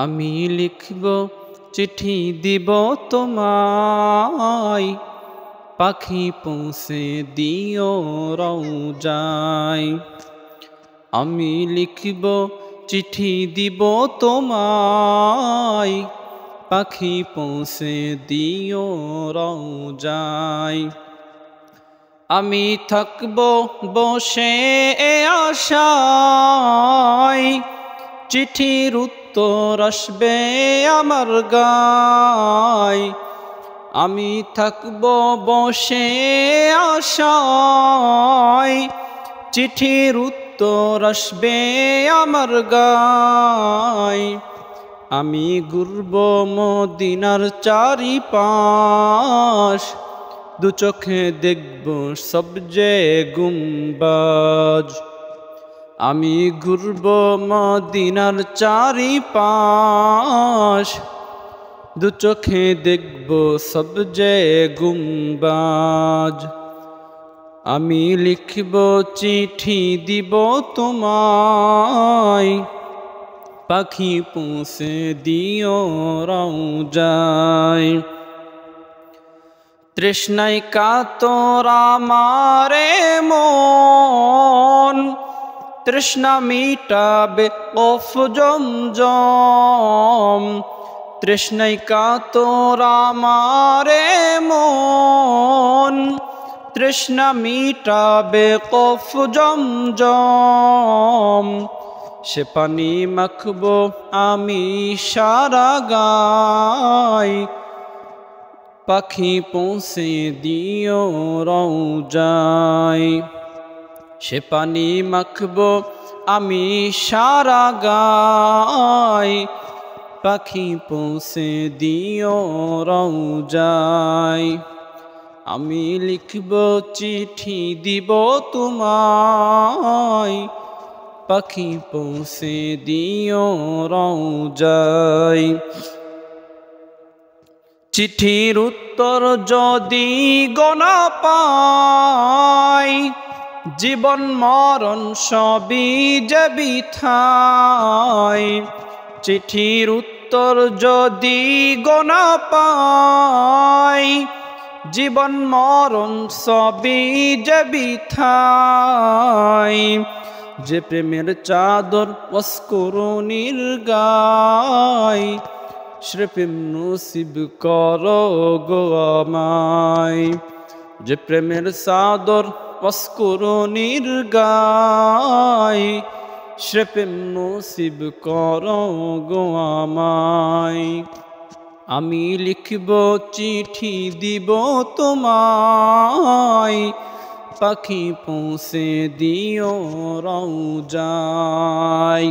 আমি লিখব চিঠি দিব তোমায়, পাখি পৌঁছে দিও রওজায়। আমি লিখব চিঠি দিব তোমায়, পাখি পৌঁছে দিও রওজায়। আমি থাকব বসে আশায়, চিঠির উত্তর আসবে আমার গায়। আমি থাকব বসে আশায়, চিঠির উত্তর আসবে আমার গায়। আমি ঘুরব মদিনার চারিপাশ, দু চোখে দেখব সবজে গুম্বাজ। আমি ঘুরব মদিনার চারিপাশ, দু চোখে দেখব সবজে গুম্বাজ। আমি লিখব চিঠি দিব তোমায়, পাখি পৌঁছে দিও রওজায়। তৃষ্ণায় কাতর আমারে মন, তৃষ্ণা মিটাবে কফ জমজম। তৃষ্ণায় কাতর আমারে মন, তৃষ্ণা মিটাবে কফ জমজম। সে পানি মাখব আমি সারা গায়, পাখি পৌঁছে দিও রওজায়। সে পানি মাখব আমি সারা গায়, পাখি পৌঁছে দিও রওজায়। আমি লিখব চিঠি দিব তোমায়, পাখি পৌঁছে দিও রওজায়। চিঠির উত্তর যদি গোনা পাই, জীবন মরণ সবই যে বৃথায়। চিঠির উত্তর যদি গোনা পাই, জীবন মরণ সবই যে বৃথায়। যে প্রেমের চাদর অস্করণীর গায়, সে প্রেম নসিব করো গো আমায়। যে প্রেমের চাদর অস্করণীর গায়, সে প্রেম নসিব করো গো আমায়। আমি লিখব চিঠি দিব তোমায়, পাখি পৌঁছে দিও রওজায়।